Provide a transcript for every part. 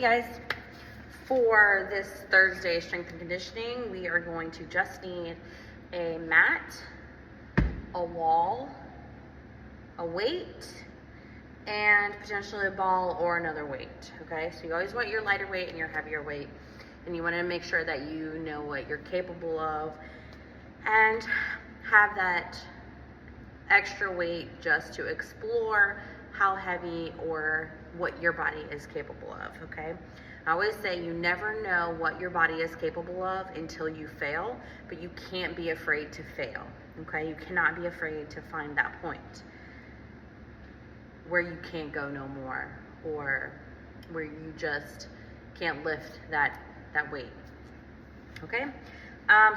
guys, for this Thursday strength and conditioning, we are going to just need a mat, a wall, a weight, and potentially a ball or another weight, okay? So you always want your lighter weight and your heavier weight, and you want to make sure that you know what you're capable of and have that extra weight just to explore how heavy or what your body is capable of, okay? I always say you never know what your body is capable of until you fail, but you can't be afraid to fail, okay? You cannot be afraid to find that point where you can't go no more, or where you just can't lift that weight, okay?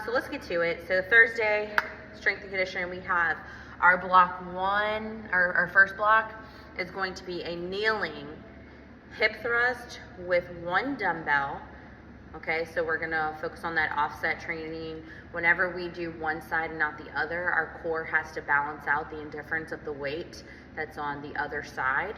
So let's get to it. So Thursday, strength and conditioning, we have our block one, our first block is going to be a kneeling hip thrust with one dumbbell. Okay, so we're gonna focus on that offset training. Whenever we do one side and not the other, our core has to balance out the indifference of the weight that's on the other side.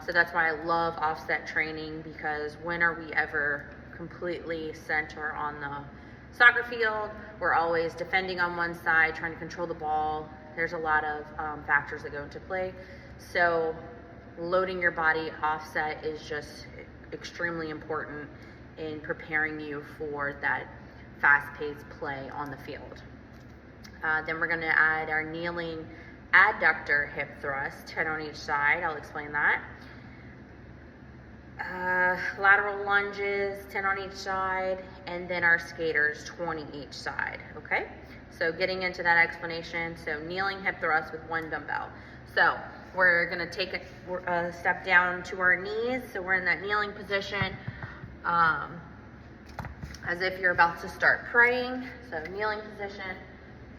So that's why I love offset training, because when are we ever completely center on the soccer field? We're always defending on one side, trying to control the ball. There's a lot of factors that go into play. So loading your body offset is just extremely important in preparing you for that fast-paced play on the field. Then we're gonna add our kneeling adductor hip thrust, 10 on each side. I'll explain that. Lateral lunges, 10 on each side, and then our skaters, 20 each side, okay? So getting into that explanation, so kneeling hip thrust with one dumbbell. So we're gonna take a step down to our knees, so we're in that kneeling position, as if you're about to start praying, so kneeling position,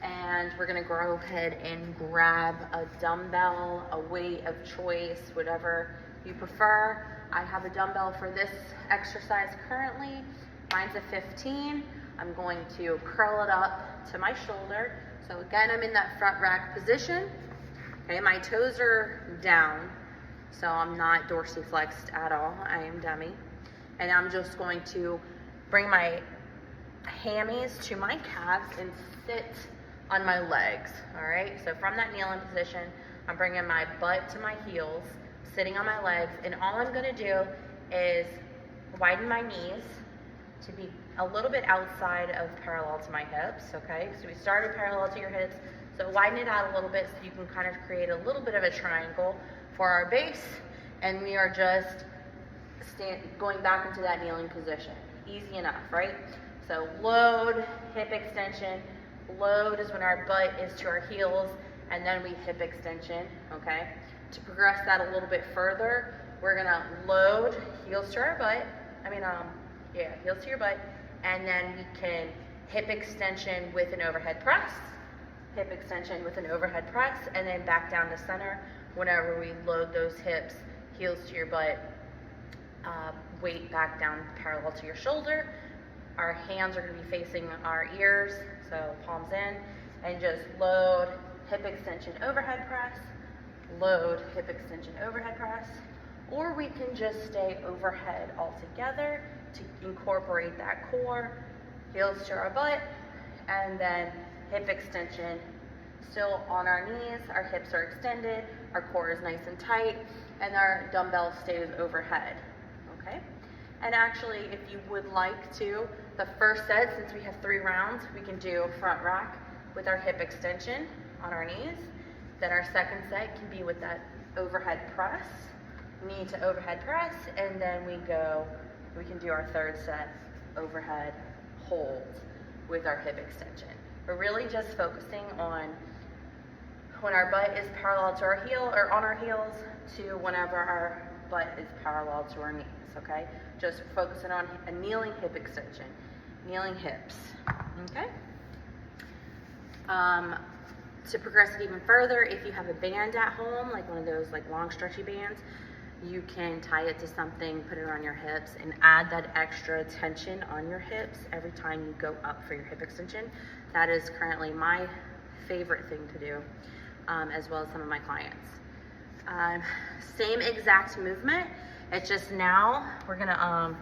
and we're gonna go ahead and grab a dumbbell, a weight of choice, whatever you prefer. I have a dumbbell for this exercise currently. Mine's a 15. I'm going to curl it up to my shoulder. So again, I'm in that front rack position. Okay, my toes are down, so I'm not dorsiflexed at all. I am dummy. And I'm just going to bring my hammies to my calves and sit on my legs, all right? So from that kneeling position, I'm bringing my butt to my heels, sitting on my legs, and all I'm gonna do is widen my knees to be a little bit outside of parallel to my hips, okay? So we started parallel to your hips, so widen it out a little bit so you can kind of create a little bit of a triangle for our base, and we are just going back into that kneeling position. Easy enough, right? So load, hip extension. Load is when our butt is to our heels, and then we hip extension, okay? To progress that a little bit further, we're gonna load, heels to our butt, heels to your butt, and then we can hip extension with an overhead press, hip extension with an overhead press, and then back down to center whenever we load those hips, heels to your butt, weight back down parallel to your shoulder. Our hands are gonna be facing our ears, so palms in, and just load, hip extension, overhead press, load, hip extension, overhead press, or we can just stay overhead altogether to incorporate that core, heels to our butt, and then hip extension, still on our knees, our hips are extended, our core is nice and tight, and our dumbbell stays overhead, okay? And actually, if you would like to, the first set, since we have 3 rounds, we can do front rack with our hip extension on our knees. Then our second set can be with that overhead press, knee to overhead press, and then we can do our third set, overhead hold with our hip extension. We're really just focusing on when our butt is parallel to our heel, or on our heels, to whenever our butt is parallel to our knees, okay? Just focusing on a kneeling hip extension, kneeling hips, okay? To progress it even further, if you have a band at home, like one of those like long stretchy bands, you can tie it to something, put it around your hips, and add that extra tension on your hips every time you go up for your hip extension. That is currently my favorite thing to do, as well as some of my clients. Same exact movement, It's just now we're gonna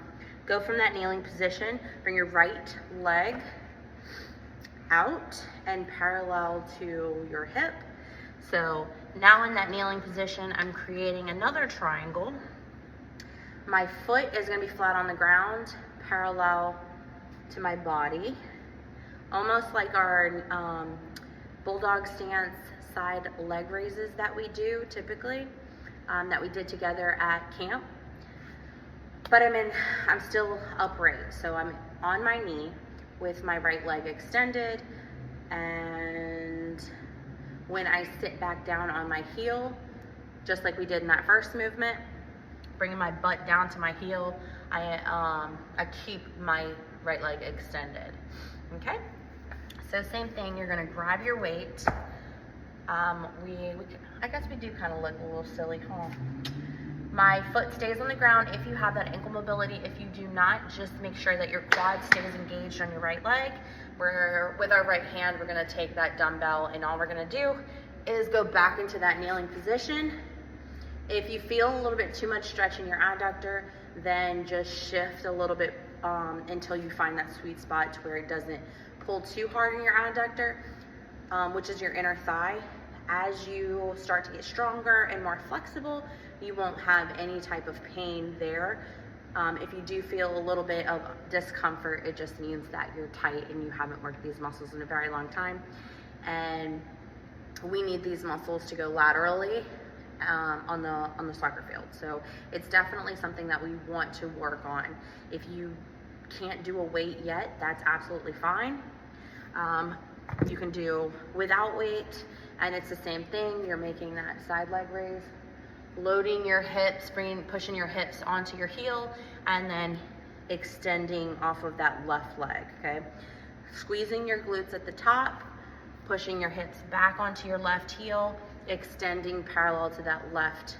go from that kneeling position, bring your right leg out and parallel to your hip. So now in that kneeling position, I'm creating another triangle. My foot is gonna be flat on the ground, parallel to my body, almost like our bulldog stance side leg raises that we do typically, that we did together at camp. But I'm still upright, so I'm on my knee with my right leg extended, and when I sit back down on my heel, just like we did in that first movement, bringing my butt down to my heel, I keep my right leg extended, okay? So same thing, you're gonna grab your weight. I guess we do kind of look a little silly, huh? My foot stays on the ground if you have that ankle mobility. If you do not, just make sure that your quad stays engaged on your right leg. With our right hand, we're gonna take that dumbbell, and all we're gonna do is go back into that kneeling position. If you feel a little bit too much stretch in your adductor, then just shift a little bit until you find that sweet spot to where it doesn't pull too hard in your adductor, which is your inner thigh. As you start to get stronger and more flexible, you won't have any type of pain there. If you do feel a little bit of discomfort, it just means that you're tight and you haven't worked these muscles in a very long time. And we need these muscles to go laterally on the soccer field. So it's definitely something that we want to work on. If you can't do a weight yet, that's absolutely fine. You can do without weight, and it's the same thing. You're making that side leg raise, loading your hips, pushing your hips onto your heel, and then extending off of that left leg, okay? Squeezing your glutes at the top, pushing your hips back onto your left heel, extending parallel to that left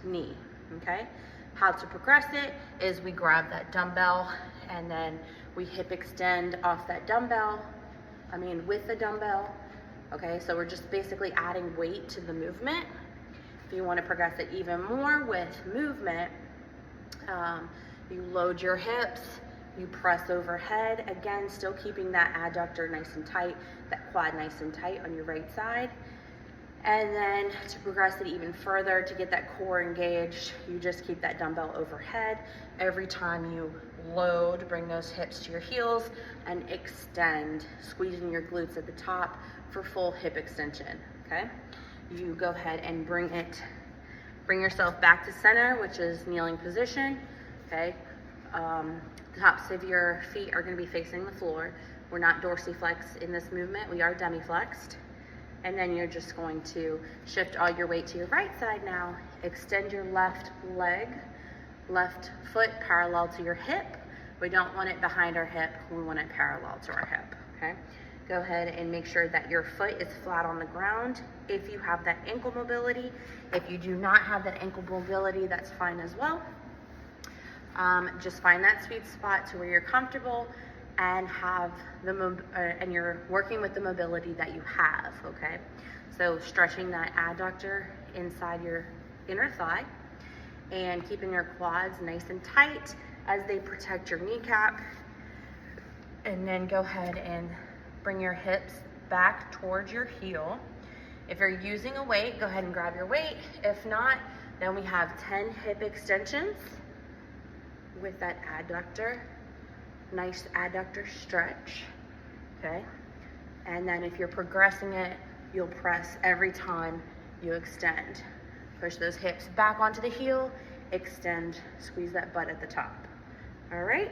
knee, okay? How to progress it is we grab that dumbbell and then we hip extend off that dumbbell, with the dumbbell, okay? So we're just basically adding weight to the movement. If you want to progress it even more with movement, you load your hips, you press overhead, again, still keeping that adductor nice and tight, that quad nice and tight on your right side. And then to progress it even further, to get that core engaged, you just keep that dumbbell overhead. Every time you load, bring those hips to your heels and extend, squeezing your glutes at the top for full hip extension, okay? You go ahead and bring yourself back to center, which is kneeling position, okay? The tops of your feet are gonna be facing the floor. We're not dorsiflexed in this movement, we are demiflexed. And then you're just going to shift all your weight to your right side now. Extend your left leg, left foot parallel to your hip. We don't want it behind our hip, we want it parallel to our hip, okay? Go ahead and make sure that your foot is flat on the ground if you have that ankle mobility. If you do not have that ankle mobility, that's fine as well. Just find that sweet spot to where you're comfortable and have and you're working with the mobility that you have, okay? So stretching that adductor inside your inner thigh and keeping your quads nice and tight as they protect your kneecap. And then go ahead and bring your hips back towards your heel. If you're using a weight, go ahead and grab your weight. If not, then we have 10 hip extensions with that adductor. Nice adductor stretch, okay? And then if you're progressing it, you'll press every time you extend. Push those hips back onto the heel, extend, squeeze that butt at the top. All right?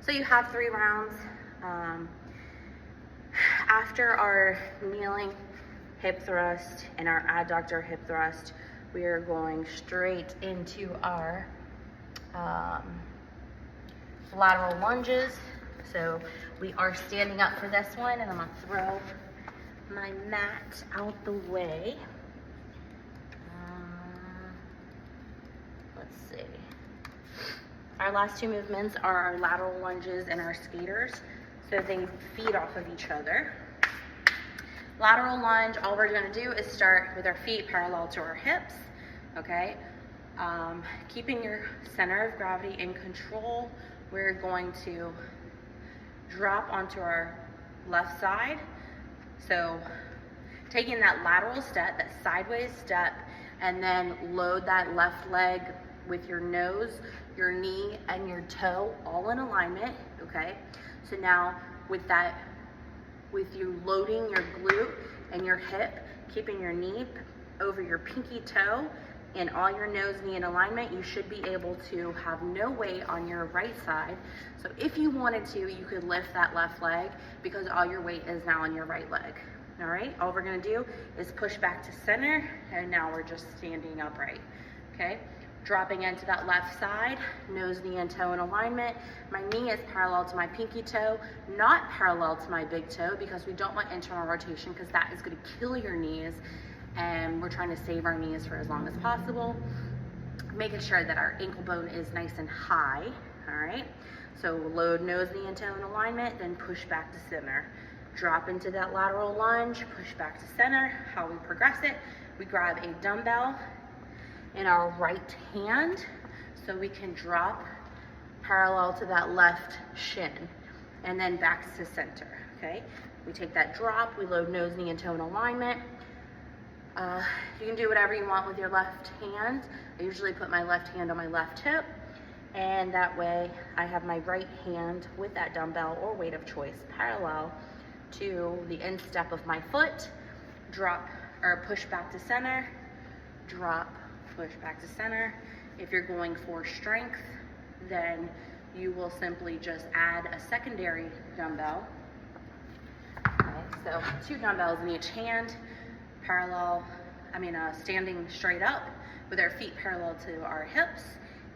So you have 3 rounds. After our kneeling hip thrust and our adductor hip thrust, we are going straight into our lateral lunges. So we are standing up for this one, and I'm gonna throw my mat out the way. Let's see. Our last 2 movements are our lateral lunges and our skaters. So they feed off of each other. Lateral lunge, all we're gonna do is start with our feet parallel to our hips. okay? Keeping your center of gravity in control, we're going to drop onto our left side. So taking that lateral step, that sideways step, and then load that left leg with your nose, your knee, and your toe all in alignment, okay? So now with you loading your glute and your hip, keeping your knee over your pinky toe and all your nose, knee in alignment, you should be able to have no weight on your right side. So if you wanted to, you could lift that left leg because all your weight is now on your right leg. All right, all we're gonna do is push back to center, and now we're just standing upright, okay? Dropping into that left side, nose, knee, and toe in alignment. My knee is parallel to my pinky toe, not parallel to my big toe, because we don't want internal rotation because that is gonna kill your knees, and we're trying to save our knees for as long as possible. Making sure that our ankle bone is nice and high, all right? So load nose, knee, and toe in alignment, then push back to center. Drop into that lateral lunge, push back to center. How we progress it, we grab a dumbbell in our right hand so we can drop parallel to that left shin, and then back to center, okay? We take that drop, we load nose, knee, and toe in alignment. You can do whatever you want with your left hand. I usually put my left hand on my left hip, and that way I have my right hand with that dumbbell or weight of choice parallel to the instep of my foot. Drop or push back to center, drop, push back to center. If you're going for strength, then you will simply just add a secondary dumbbell. Okay, so 2 dumbbells in each hand, standing straight up with our feet parallel to our hips,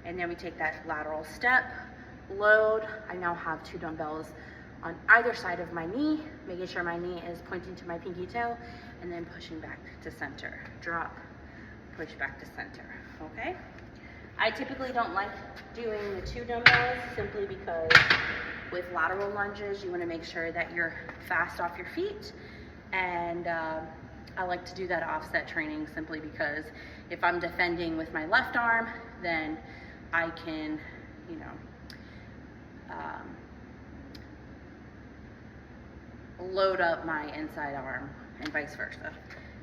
and then we take that lateral step, load. I now have 2 dumbbells on either side of my knee, making sure my knee is pointing to my pinky toe, and then pushing back to center. Drop, push back to center, okay? I typically don't like doing the 2 dumbbells simply because with lateral lunges, you wanna make sure that you're fast off your feet, and I like to do that offset training simply because if I'm defending with my left arm, then I can, load up my inside arm and vice versa,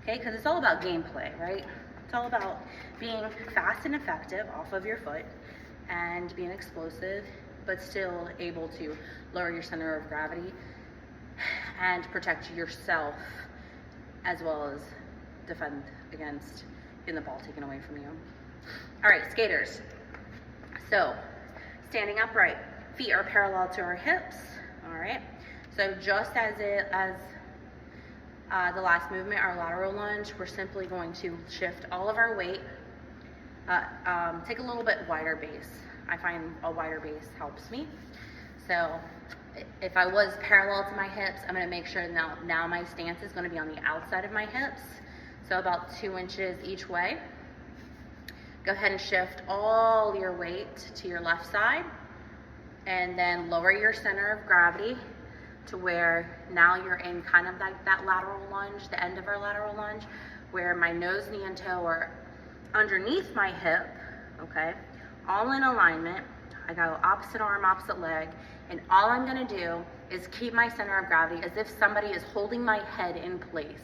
okay? Because it's all about gameplay, right? It's all about being fast and effective off of your foot and being explosive, but still able to lower your center of gravity and protect yourself as well as defend against getting the ball taken away from you. All right, skaters. So, standing upright, feet are parallel to our hips, all right? So just as the last movement, our lateral lunge, we're simply going to shift all of our weight, take a little bit wider base. I find a wider base helps me. So if I was parallel to my hips, I'm gonna make sure now my stance is gonna be on the outside of my hips, so about 2 inches each way. Go ahead and shift all your weight to your left side, and then lower your center of gravity to where now you're in kind of like that lateral lunge, the end of our lateral lunge, where my nose, knee, and toe are underneath my hip, okay? All in alignment. I go opposite arm, opposite leg, and all I'm gonna do is keep my center of gravity as if somebody is holding my head in place.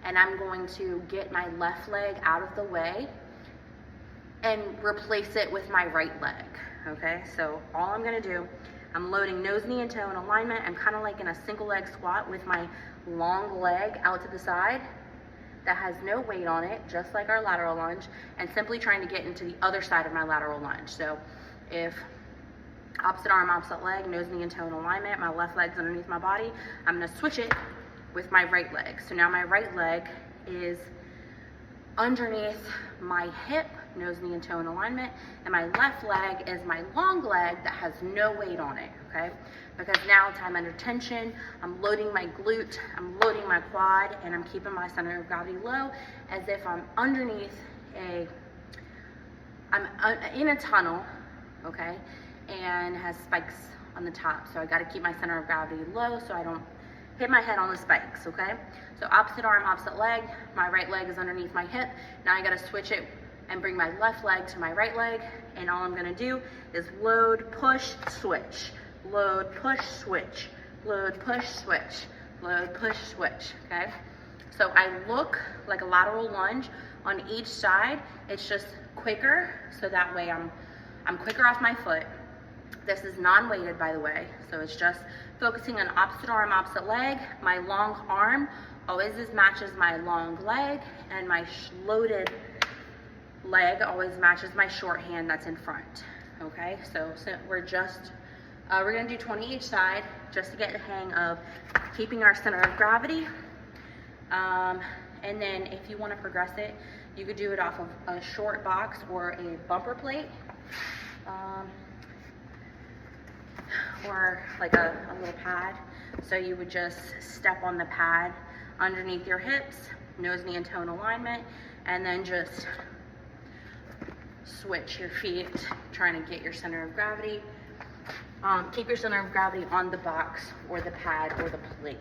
And I'm going to get my left leg out of the way and replace it with my right leg, okay? So all I'm gonna do, I'm loading nose, knee, and toe in alignment. I'm kind of like in a single leg squat with my long leg out to the side that has no weight on it, just like our lateral lunge, and simply trying to get into the other side of my lateral lunge. So if opposite arm, opposite leg, nose, knee, and toe in alignment, my left leg's underneath my body, I'm gonna switch it with my right leg. So now my right leg is underneath my hip, nose, knee, and toe in alignment, and my left leg is my long leg that has no weight on it, okay? Because now I'm under tension, I'm loading my glute, I'm loading my quad, and I'm keeping my center of gravity low as if I'm underneath I'm in a tunnel, okay? And has spikes on the top, so I gotta keep my center of gravity low so I don't hit my head on the spikes, okay? So opposite arm, opposite leg, my right leg is underneath my hip. Now I gotta switch it and bring my left leg to my right leg. And all I'm gonna do is load, push, switch. Load, push, switch. Load, push, switch. Load, push, switch, okay? So I look like a lateral lunge on each side. It's just quicker, so that way I'm quicker off my foot. This is non-weighted, by the way, so it's just focusing on opposite arm, opposite leg. My long arm always matches my long leg, and my loaded leg always matches my short hand that's in front, okay? So we're gonna do 20 each side, just to get the hang of keeping our center of gravity. And then if you wanna progress it, you could do it off of a short box or a bumper plate. Or like a little pad. So you would just step on the pad underneath your hips, nose, knee, and toe in alignment, and then just switch your feet, trying to get your center of gravity. Keep your center of gravity on the box or the pad or the plate.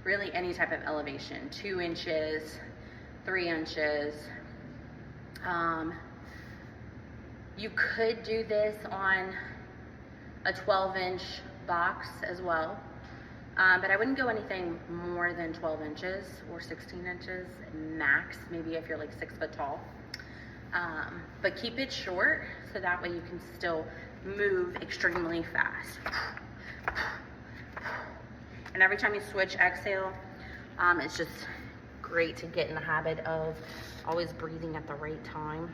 Really any type of elevation, 2 inches, 3 inches. You could do this on a 12-inch box as well, but I wouldn't go anything more than 12 inches or 16 inches max, maybe if you're like 6 foot tall. But keep it short, so that way you can still move extremely fast. And every time you switch, exhale. It's just great to get in the habit of always breathing at the right time.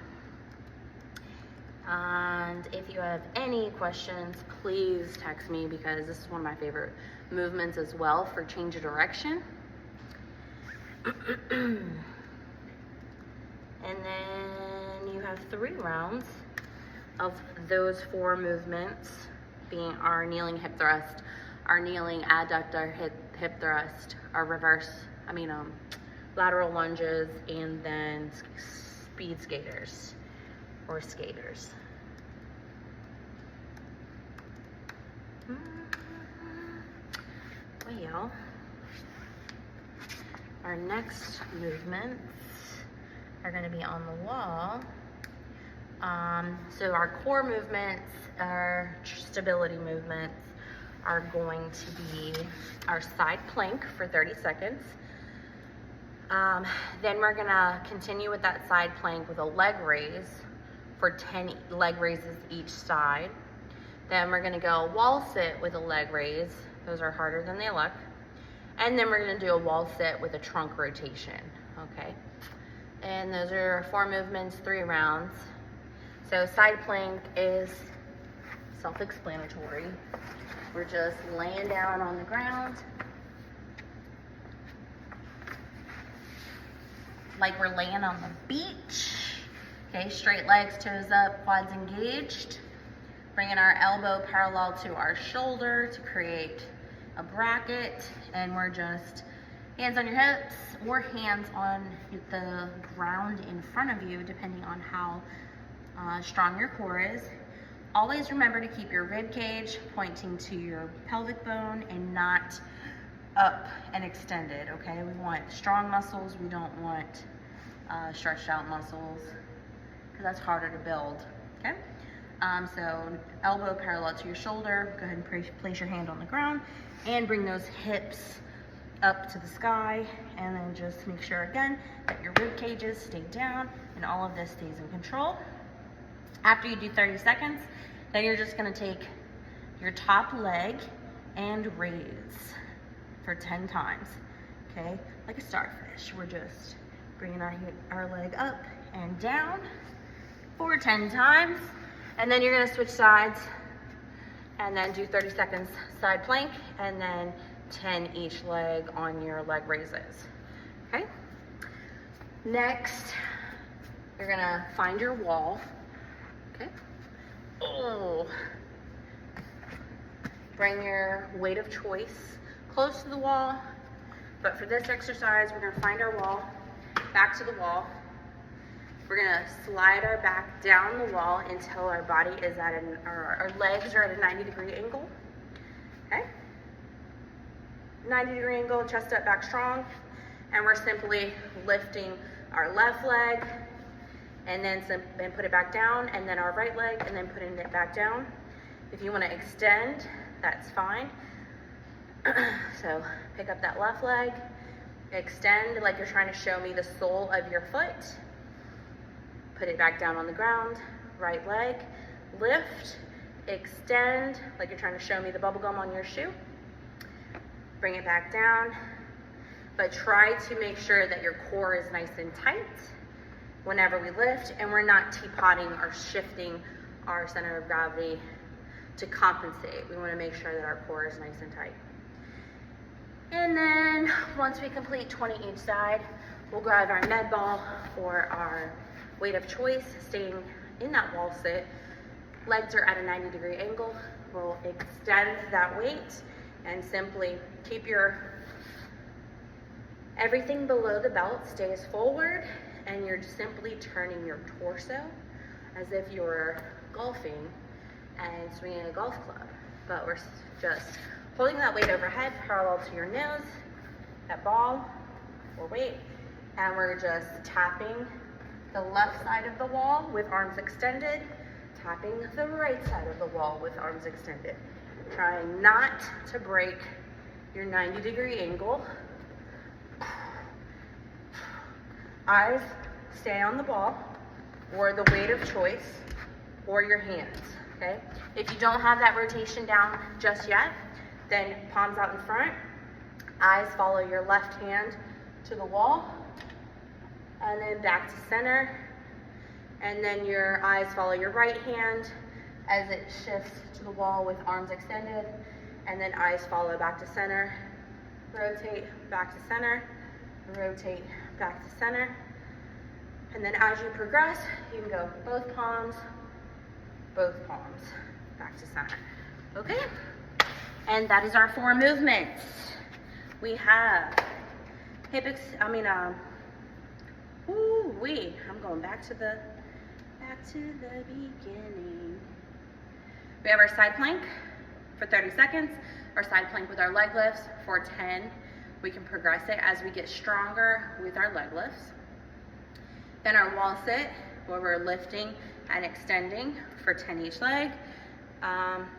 And if you have any questions, please text me, because this is one of my favorite movements as well for change of direction. And then you have 3 rounds of those 4 movements, being our kneeling hip thrust, our kneeling adductor hip thrust, our lateral lunges, and then speed skaters or skaters. Well, our next movements are going to be on the wall. So our core movements, our stability movements, are going to be our side plank for 30 seconds. Then we're gonna continue with that side plank with a leg raise for 10 leg raises each side. Then we're gonna go wall sit with a leg raise. Those are harder than they look. And then we're gonna do a wall sit with a trunk rotation, okay? And those are 4 movements, 3 rounds. So side plank is self-explanatory. We're just laying down on the ground, like we're laying on the beach. Okay, straight legs, toes up, quads engaged. Bringing our elbow parallel to our shoulder to create a bracket. And we're just hands on your hips or hands on the ground in front of you, depending on how strong your core is. Always remember to keep your rib cage pointing to your pelvic bone and not up and extended, okay? We want strong muscles. We don't want stretched out muscles, because that's harder to build, okay? So elbow parallel to your shoulder. Go ahead and place your hand on the ground and bring those hips up to the sky, and then just make sure again that your rib cages stay down and all of this stays in control. After you do 30 seconds, then you're just gonna take your top leg and raise for 10 times, okay? Like a starfish. We're just bringing our leg up and down for 10 times. And then you're gonna switch sides and then do 30 seconds side plank, and then 10 each leg on your leg raises, okay? Next, you're gonna find your wall, okay? Oh. Bring your weight of choice close to the wall, but for this exercise, we're gonna find our wall, back to the wall. We're gonna slide our back down the wall until our body is at our legs are at a 90-degree angle, okay? 90-degree angle, chest up, back strong, and we're simply lifting our left leg and then put it back down, and then our right leg, and then putting it back down. If you want to extend, that's fine. So pick up that left leg, extend like you're trying to show me the sole of your foot, put it back down on the ground, right leg, lift, extend like you're trying to show me the bubble gum on your shoe, bring it back down, but try to make sure that your core is nice and tight whenever we lift, and we're not teapotting or shifting our center of gravity to compensate. We want to make sure that our core is nice and tight. And then once we complete 20 each side, we'll grab our med ball or our weight of choice, staying in that wall sit. Legs are at a 90-degree angle. We'll extend that weight and simply keep everything below the belt stays forward, and you're simply turning your torso as if you're golfing and swinging a golf club. But we're just holding that weight overhead parallel to your nose, that ball or weight, and we're just tapping the left side of the wall with arms extended, tapping the right side of the wall with arms extended. Trying not to break your 90-degree angle. Eyes stay on the ball or the weight of choice or your hands, okay? If you don't have that rotation down just yet, then palms out in front, eyes follow your left hand to the wall, and then back to center, and then your eyes follow your right hand as it shifts to the wall with arms extended, and then eyes follow back to center, rotate back to center, rotate back to center, and then as you progress, you can go both palms, back to center. Okay? And that is our 4 movements. We have I'm going back to the beginning. We have our side plank for 30 seconds, our side plank with our leg lifts for 10. We can progress it as we get stronger with our leg lifts. Then our wall sit, where we're lifting and extending for 10 each leg.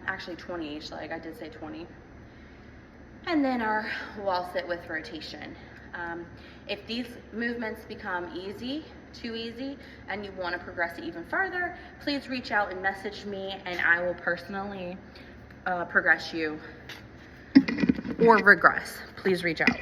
Actually 20 each leg, I did say 20. And then our wall sit with rotation. If these movements become too easy, and you want to progress it even further, please reach out and message me, and I will personally progress you or regress. Please reach out.